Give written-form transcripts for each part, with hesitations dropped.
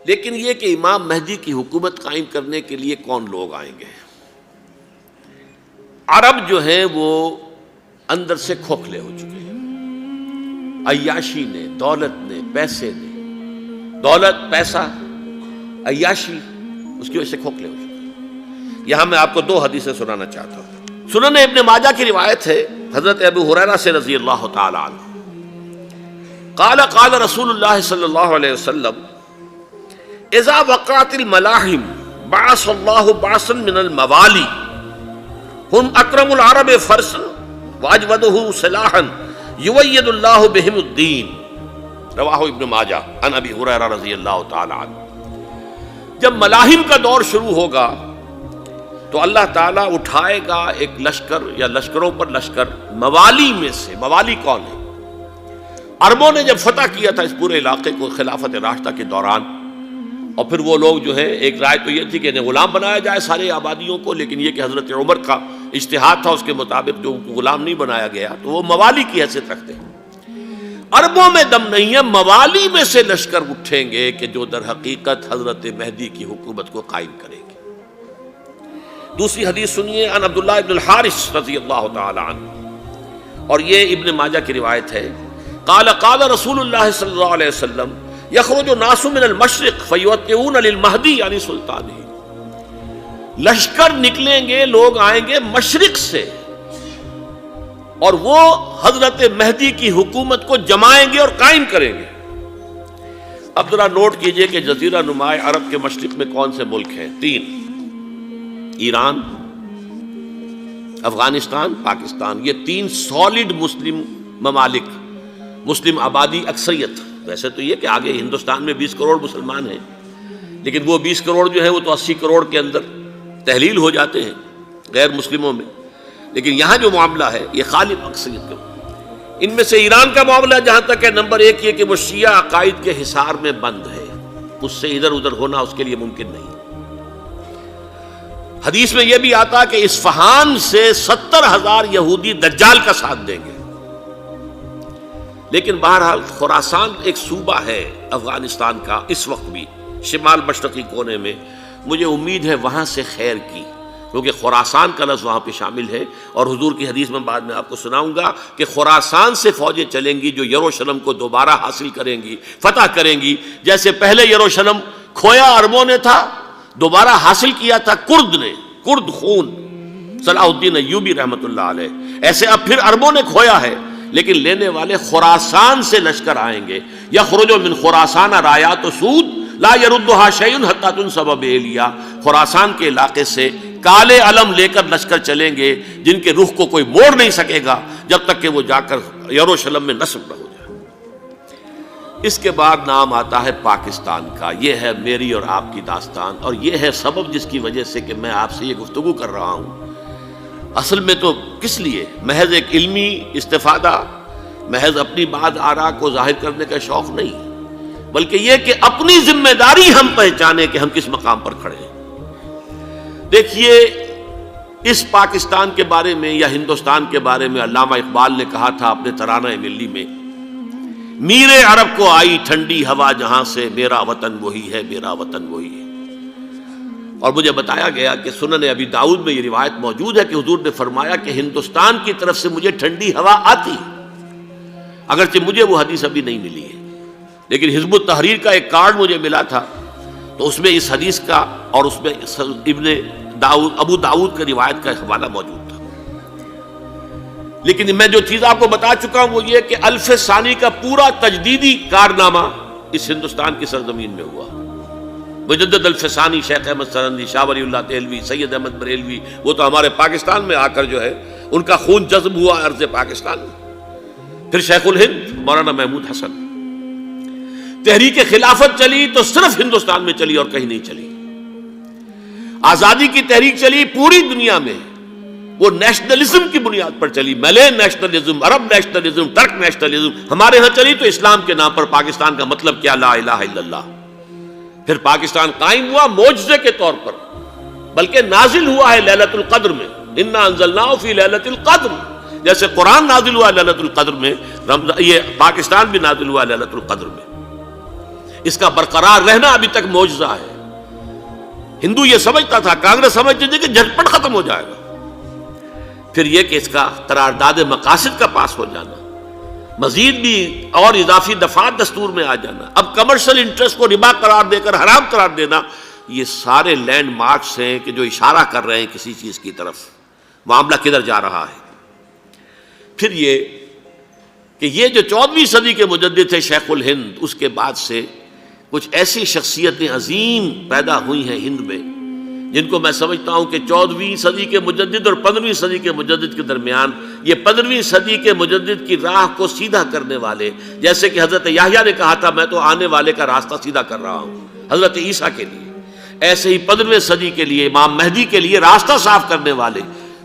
لیکن یہ کہ امام مہدی کی حکومت قائم کرنے کے لیے کون لوگ آئیں گے؟ عرب جو ہیں وہ اندر سے کھوکھلے ہو چکے ہیں، عیاشی نے، دولت نے، پیسے نے، دولت، پیسہ، عیاشی، اس کی وجہ سے کھوکھلے ہو چکے ہیں۔ یہاں میں آپ کو دو حدیثیں سنانا چاہتا ہوں۔ سنن ابن ماجہ کی روایت ہے حضرت ابو ہریرہ سے رضی اللہ تعالی عنہ، قال قال رسول اللہ صلی اللہ علیہ وسلم اذا وقعت الملاحم بعث اللہ بعثا من الموالی ہم اکرم العرب فرسا واجودہ سلاحا یوید اللہ بہم الدین، رواہ ابن ماجہ عن ابی ہریرہ رضی اللہ تعالی عنہ۔ جب ملاحم کا دور شروع ہوگا تو اللہ تعالیٰ اٹھائے گا ایک لشکر یا لشکروں پر لشکر موالی میں سے۔ موالی کون ہے؟ عربوں نے جب فتح کیا تھا اس پورے علاقے کو خلافت راشدہ کے دوران، اور پھر وہ لوگ جو ہے، ایک رائے تو یہ تھی کہ انہیں غلام بنایا جائے سارے آبادیوں کو، لیکن یہ کہ حضرت عمر کا اجتہاد تھا، اس کے مطابق جو غلام نہیں بنایا گیا تو وہ موالی کی حیثیت رکھتے ہیں۔ عربوں میں دم نہیں ہے، موالی میں سے لشکر اٹھیں گے کہ جو در حقیقت حضرت مہدی کی حکومت کو قائم کریں گے۔ دوسری حدیث سنیے، عن عبداللہ ابن الحارث رضی اللہ تعالی عنہ، اور یہ ابن ماجہ کی روایت ہے، قال قال رسول اللہ صلی اللہ علیہ وسلم یخرج الناس من المشرق فیوطئون للمہدی یعنی سلطانہ، لشکر نکلیں گے، لوگ آئیں گے مشرق سے، اور وہ حضرت مہدی کی حکومت کو جمائیں گے اور قائم کریں گے۔ اب ذرا نوٹ کیجئے کہ جزیرہ نماء عرب کے مشرق میں کون سے ملک ہیں؟ تین: ایران، افغانستان، پاکستان۔ یہ تین سالڈ مسلم ممالک، مسلم آبادی اکثریت۔ ویسے تو یہ کہ آگے ہندوستان میں 20 کروڑ مسلمان ہیں، لیکن وہ 20 کروڑ جو ہے وہ تو 80 کروڑ کے اندر تحلیل ہو جاتے ہیں غیر مسلموں میں، لیکن یہاں جو معاملہ ہے یہ غالب اکثریت کا۔ ان میں سے ایران کا معاملہ جہاں تک ہے، نمبر 1 یہ کہ وہ شیعہ عقائد کے حصار میں بند ہے، اس سے ادھر ادھر ہونا اس کے لیے ممکن نہیں۔ حدیث میں یہ بھی آتا کہ اصفہان سے 70,000 یہودی دجال کا ساتھ دیں گے۔ لیکن بہرحال خراسان ایک صوبہ ہے افغانستان کا اس وقت بھی، شمال مشرقی کونے میں، مجھے امید ہے وہاں سے خیر کی، کیونکہ خراسان کا لفظ وہاں پہ شامل ہے، اور حضور کی حدیث میں بعد میں آپ کو سناؤں گا کہ خراسان سے فوجیں چلیں گی جو یروشلم کو دوبارہ حاصل کریں گی، فتح کریں گی۔ جیسے پہلے یروشلم کھویا عربوں نے تھا، دوبارہ حاصل کیا تھا کرد نے، کرد خون صلاح الدین ایوبی رحمۃ اللہ علیہ، ایسے اب پھر عربوں نے کھویا ہے، لیکن لینے والے خراسان سے لشکر آئیں گے۔ یخرج من خراسان رایات سود لا یردھا شیء حتی تنصب بإیلیا، خراسان کے علاقے سے کالے علم لے کر لشکر چلیں گے جن کے رخ کو کوئی موڑ نہیں سکے گا جب تک کہ وہ جا کر یروشلم میں نصب نہ ہو جائے۔ اس کے بعد نام آتا ہے پاکستان کا۔ یہ ہے میری اور آپ کی داستان، اور یہ ہے سبب جس کی وجہ سے کہ میں آپ سے یہ گفتگو کر رہا ہوں۔ اصل میں تو کس لیے؟ محض ایک علمی استفادہ، محض اپنی بات آراء کو ظاہر کرنے کا شوق نہیں، بلکہ یہ کہ اپنی ذمہ داری ہم پہچانیں کہ ہم کس مقام پر کھڑے ہیں۔ دیکھیے، اس پاکستان کے بارے میں یا ہندوستان کے بارے میں علامہ اقبال نے کہا تھا اپنے ترانہ ملی میں، میرے عرب کو آئی ٹھنڈی ہوا جہاں سے، میرا وطن وہی ہے، میرا وطن وہی ہے۔ اور مجھے بتایا گیا کہ سنن ابی داؤد میں یہ روایت موجود ہے کہ حضور نے فرمایا کہ ہندوستان کی طرف سے مجھے ٹھنڈی ہوا آتی ہے، اگرچہ مجھے وہ حدیث ابھی نہیں ملی ہے، لیکن حزب التحریر کا ایک کارڈ مجھے ملا تھا، تو اس میں اس حدیث کا اور اس میں ابو داؤد کا روایت کا حوالہ موجود تھا۔ لیکن میں جو چیز آپ کو بتا چکا ہوں وہ یہ کہ الف ثانی کا پورا تجدیدی کارنامہ اس ہندوستان کی سرزمین میں ہوا۔ مجدد الف ثانی شیخ احمد سرندی، شاہ ولی اللہ دہلوی، سید احمد بریلوی، وہ تو ہمارے پاکستان میں آ کر جو ہے ان کا خون جذب ہوا ارض پاکستان میں۔ پھر شیخ الہند مولانا محمود حسن۔ تحریک خلافت چلی تو صرف ہندوستان میں چلی اور کہیں نہیں چلی۔ آزادی کی تحریک چلی پوری دنیا میں، وہ نیشنلزم کی بنیاد پر چلی، ملے نیشنلزم، عرب نیشنلزم، ٹرک نیشنلزم۔ ہمارے ہاں چلی تو اسلام کے نام پر، پاکستان کا مطلب کیا؟ لا الہ الا اللہ۔ پھر پاکستان قائم ہوا معجزے کے طور پر، بلکہ نازل ہوا ہے لیلۃ القدر میں، انا انزلناہ فی لیلۃ القدر، جیسے قرآن نازل ہوا لیلۃ القدر میں، یہ پاکستان بھی نازل ہوا لیلۃ القدر میں۔ اس کا برقرار رہنا ابھی تک معجزہ ہے۔ ہندو یہ سمجھتا تھا، کانگریس سمجھتی تھی کہ جھٹپٹ ختم ہو جائے گا۔ پھر یہ کہ اس کا قرارداد مقاصد کا پاس ہو جانا، مزید بھی اور اضافی دفعات دستور میں آ جانا، اب کمرشل انٹرسٹ کو ربا قرار دے کر حرام قرار دینا، یہ سارے لینڈ مارکس ہیں کہ جو اشارہ کر رہے ہیں کسی چیز کی طرف، معاملہ کدھر جا رہا ہے۔ پھر یہ کہ یہ جو 14ویں صدی کے مجدد تھے شیخ الہند، اس کے بعد سے کچھ ایسی شخصیتیں عظیم پیدا ہوئی ہیں ہند میں، جن کو میں سمجھتا ہوں کہ 14ویں صدی کے مجدد اور 15ویں صدی کے مجدد کے درمیان، یہ 15ویں صدی کے مجدد کی راہ کو سیدھا کرنے والے، جیسے کہ حضرت یحییٰ نے کہا تھا میں تو آنے والے کا راستہ سیدھا کر رہا ہوں حضرت عیسیٰ کے لیے، ایسے ہی 15ویں صدی کے لیے امام مہدی کے لیے راستہ صاف کرنے والے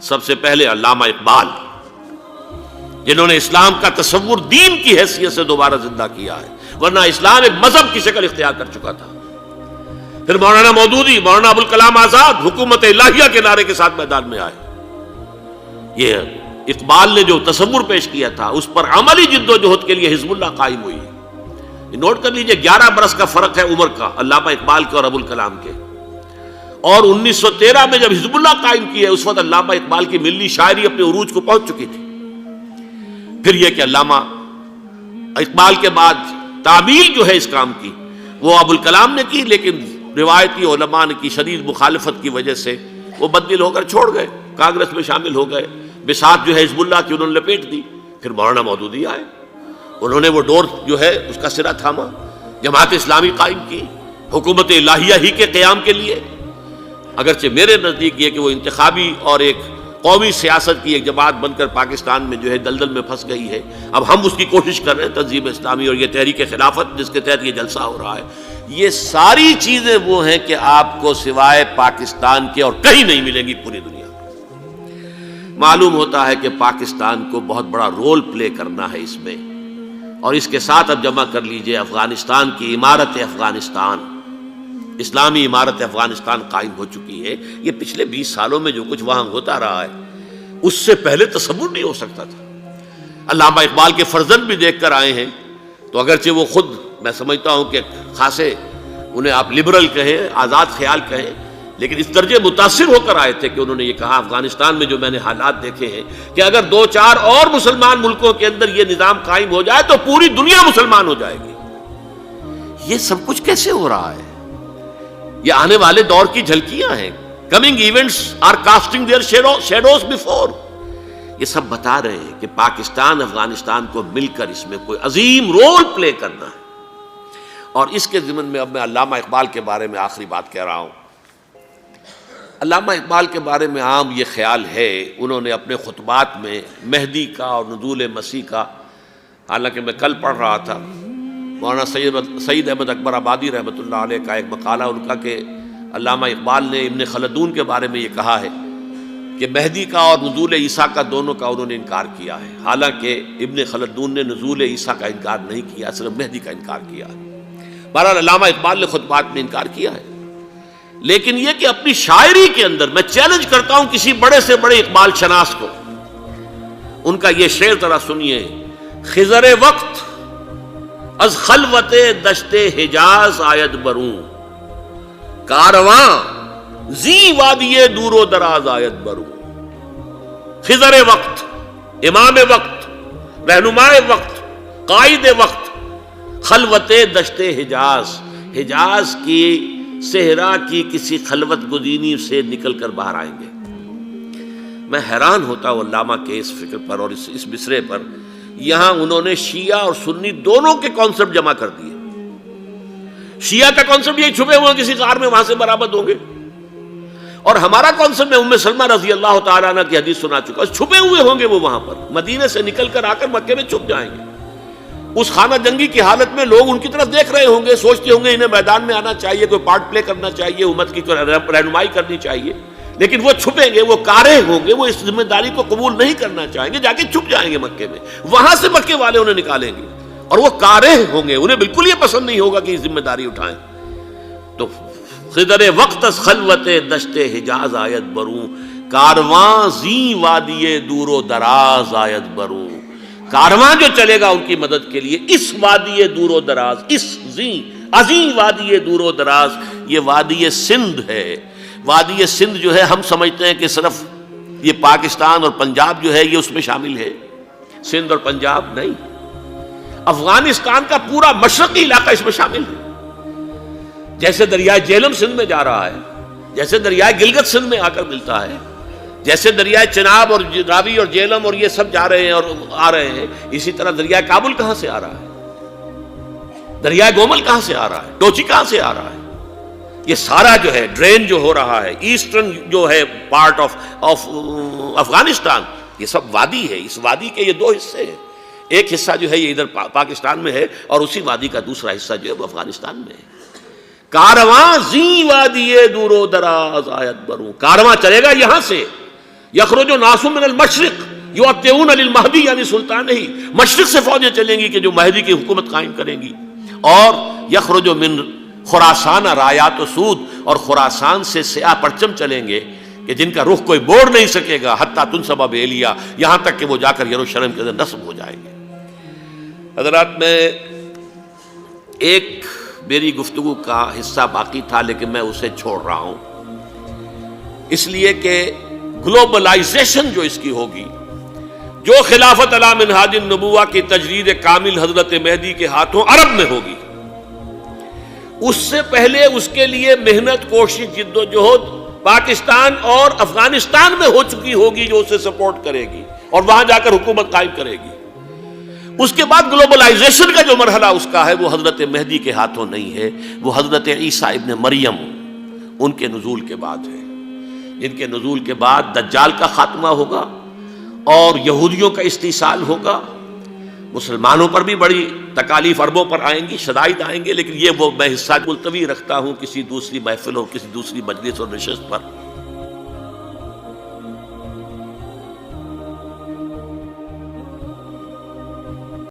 سب سے پہلے علامہ اقبال، جنہوں نے اسلام کا تصور دین کی حیثیت سے دوبارہ زندہ کیا ہے، ورنہ اسلام ایک مذہب کی شکل اختیار کر چکا تھا۔ پھر مولانا مودودی، مولانا ابوالکلام آزاد حکومت الہیہ کے نعرے کے ساتھ میدان میں آئے۔ یہ اقبال نے جو تصور پیش کیا تھا اس پر عملی جد و جہد کے لیے حزب اللہ قائم ہوئی۔ نوٹ کر لیجئے 11 برس کا فرق ہے عمر کا علامہ اقبال کے اور ابوالکلام کے، اور 1913 میں جب حزب اللہ قائم کی ہے اس وقت علامہ اقبال کی ملی شاعری اپنے عروج کو پہنچ چکی تھی۔ پھر یہ کہ علامہ اقبال کے بعد تعمیل جو ہے اس کام کی وہ ابوالکلام نے کی، لیکن روایتی علماء کی شدید مخالفت کی وجہ سے وہ بددل ہو کر چھوڑ گئے، کانگریس میں شامل ہو گئے، بساط جو ہے حزب اللہ کی انہوں نے لپیٹ دی۔ پھر مولانا مودودی آئے، انہوں نے وہ ڈور جو ہے اس کا سرا تھاما، جماعت اسلامی قائم کی حکومت الہیہ ہی کے قیام کے لیے۔ اگرچہ میرے نزدیک یہ کہ وہ انتخابی اور ایک قومی سیاست کی ایک جماعت بن کر پاکستان میں جو ہے دلدل میں پھنس گئی ہے، اب ہم اس کی کوشش کر رہے ہیں، تنظیم اسلامی اور یہ تحریک خلافت جس کے تحت یہ جلسہ ہو رہا ہے، یہ ساری چیزیں وہ ہیں کہ آپ کو سوائے پاکستان کے اور کہیں نہیں ملیں گی پوری دنیا میں۔ معلوم ہوتا ہے کہ پاکستان کو بہت بڑا رول پلے کرنا ہے اس میں، اور اس کے ساتھ اب جمع کر لیجئے افغانستان کی عمارت افغانستان، اسلامی عمارت افغانستان قائم ہو چکی ہے۔ یہ پچھلے 20 سالوں میں جو کچھ وہاں ہوتا رہا ہے اس سے پہلے تصور نہیں ہو سکتا تھا۔ علامہ اقبال کے فرزند بھی دیکھ کر آئے ہیں، تو اگرچہ وہ خود میں سمجھتا ہوں کہ خاصے انہیں آپ لبرل کہیں، آزاد خیال کہیں، لیکن اس درجے متاثر ہو کر آئے تھے کہ انہوں نے یہ کہا افغانستان میں جو میں نے حالات دیکھے ہیں کہ اگر 2-4 اور مسلمان ملکوں کے اندر یہ نظام قائم ہو جائے تو پوری دنیا مسلمان ہو جائے گی۔ یہ سب کچھ کیسے ہو رہا ہے؟ یہ آنے والے دور کی جھلکیاں ہیں۔ Coming events are casting their shadows before. یہ سب بتا رہے ہیں کہ پاکستان افغانستان کو مل کر اس میں کوئی عظیم رول پلے کرنا ہے۔ اور اس کے ضمن میں اب میں علامہ اقبال کے بارے میں آخری بات کہہ رہا ہوں۔ علامہ اقبال کے بارے میں عام یہ خیال ہے، انہوں نے اپنے خطبات میں مہدی کا اور نزول مسیح کا، حالانکہ میں کل پڑھ رہا تھا مولانا سعید احمد اکبر آبادی رحمۃ اللہ علیہ کا ایک مقالہ ان کا کہ علامہ اقبال نے ابن خلدون کے بارے میں یہ کہا ہے کہ مہدی کا اور نزول عیسیٰ کا دونوں کا انہوں نے انکار کیا ہے، حالانکہ ابن خلدون نے نزول عیسیٰ کا انکار نہیں کیا، صرف مہدی کا انکار کیا ہے۔ بہرحال علامہ اقبال نے خطبات میں انکار کیا ہے، لیکن یہ کہ اپنی شاعری کے اندر میں چیلنج کرتا ہوں کسی بڑے سے بڑے اقبال شناس کو، ان کا یہ شعر ذرا سنیے: خضر وقت از خلوت دشت حجاز آید بروں، کارواں زی وادی دور و دراز آید بروں۔ خضر وقت، امام وقت، رہنمائے وقت، قائد وقت، خلوت دشت حجاز، حجاز کی صحرا کی کسی خلوت گزینی سے نکل کر باہر آئیں گے۔ میں حیران ہوتا ہوں علامہ کے اس فکر پر اور اس مصرے پر۔ یہاں انہوں نے شیعہ اور سنی دونوں کے کانسیپٹ جمع کر دیے۔ شیعہ کا کانسیپٹ یہ چھپے ہوئے کسی غار میں وہاں سے برآمد ہوں گے، اور ہمارا کانسیپٹ میں ام سلمہ رضی اللہ تعالیٰ عنہ کی حدیث سنا چکا، چھپے ہوئے ہوں گے وہ وہاں پر، مدینے سے نکل کر آ کر مکے میں چھپ جائیں گے۔ اس خانہ جنگی کی حالت میں لوگ ان کی طرف دیکھ رہے ہوں گے، سوچتے ہوں گے انہیں میدان میں آنا چاہیے، کوئی پارٹ پلے کرنا چاہیے، امت کی کوئی رہنمائی کرنی چاہیے، لیکن وہ چھپیں گے، وہ کارے ہوں گے، وہ اس ذمہ داری کو قبول نہیں کرنا چاہیں گے، جا کے چھپ جائیں گے مکے میں، وہاں سے مکے والے انہیں نکالیں گے، اور وہ کارے ہوں گے، انہیں بالکل یہ پسند نہیں ہوگا کہ یہ ذمہ داری اٹھائیں۔ تو خضر وقت از خلوت دشت حجاز آیت بروں، کارواں زی وادی دور و دراز آیت بروں۔ کارواں جو چلے گا ان کی مدد کے لیے اس وادی دور و دراز، اس زی عظیم وادی دور و دراز، یہ وادی سندھ ہے۔ وادی سندھ جو ہے ہم سمجھتے ہیں کہ صرف یہ پاکستان اور پنجاب جو ہے یہ اس میں شامل ہے، سندھ اور پنجاب نہیں، افغانستان کا پورا مشرقی علاقہ اس میں شامل ہے۔ جیسے دریائے جہلم سندھ میں جا رہا ہے، جیسے دریائے گلگت سندھ میں آ کر ملتا ہے، جیسے دریائے چناب اور راوی اور جہلم اور یہ سب جا رہے ہیں اور آ رہے ہیں، اسی طرح دریائے کابل کہاں سے آ رہا ہے، دریائے گومل کہاں سے آ رہا ہے، ٹوچی کہاں سے آ رہا ہے، یہ سارا جو ہے ڈرین جو ہو رہا ہے، ایسٹرن جو ہے پارٹ آف افغانستان، یہ سب وادی ہے۔ اس وادی کے یہ دو حصے ہیں، ایک حصہ جو ہے یہ ادھر پاکستان میں ہے اور اسی وادی کا دوسرا حصہ جو ہے وہ افغانستان میں ہے۔ کارواں زی وادی دور و دراز آیت بروں، کارواں چلے گا یہاں سے، یخرج ناس من المشرق یؤتون للمہدی یعنی سلطان ہی، مشرق سے فوجیں چلیں گی کہ جو مہدی کی حکومت قائم کریں گی، اور یخرج من خراسان رایات و سود، اور خراسان سے سیاہ پرچم چلیں گے کہ جن کا رخ کوئی موڑ نہیں سکے گا، حتیٰ تنصب بیلیا، یہاں تک کہ وہ جا کر یروشلم کے اندر نصب ہو جائیں گے۔ حضرات، میں ایک میری گفتگو کا حصہ باقی تھا لیکن میں اسے چھوڑ رہا ہوں، اس لیے کہ گلوبلائزیشن جو اس کی ہوگی، جو خلافت علی منہاج النبوہ کی تجرید کامل حضرت مہدی کے ہاتھوں عرب میں ہوگی، اس سے پہلے اس کے لیے محنت، کوشش، جد و جہد پاکستان اور افغانستان میں ہو چکی ہوگی جو اسے سپورٹ کرے گی اور وہاں جا کر حکومت قائم کرے گی۔ اس کے بعد گلوبلائزیشن کا جو مرحلہ اس کا ہے وہ حضرت مہدی کے ہاتھوں نہیں ہے، وہ حضرت عیسیٰ ابن مریم ان کے نزول کے بعد ہے، جن کے نزول کے بعد دجال کا خاتمہ ہوگا اور یہودیوں کا استحصال ہوگا، مسلمانوں پر بھی بڑی تکالیف عربوں پر آئیں گی، شدائد آئیں گے، لیکن یہ وہ میں حصہ ملتوی رکھتا ہوں کسی دوسری محفل اور کسی دوسری مجلس اور نشست پر۔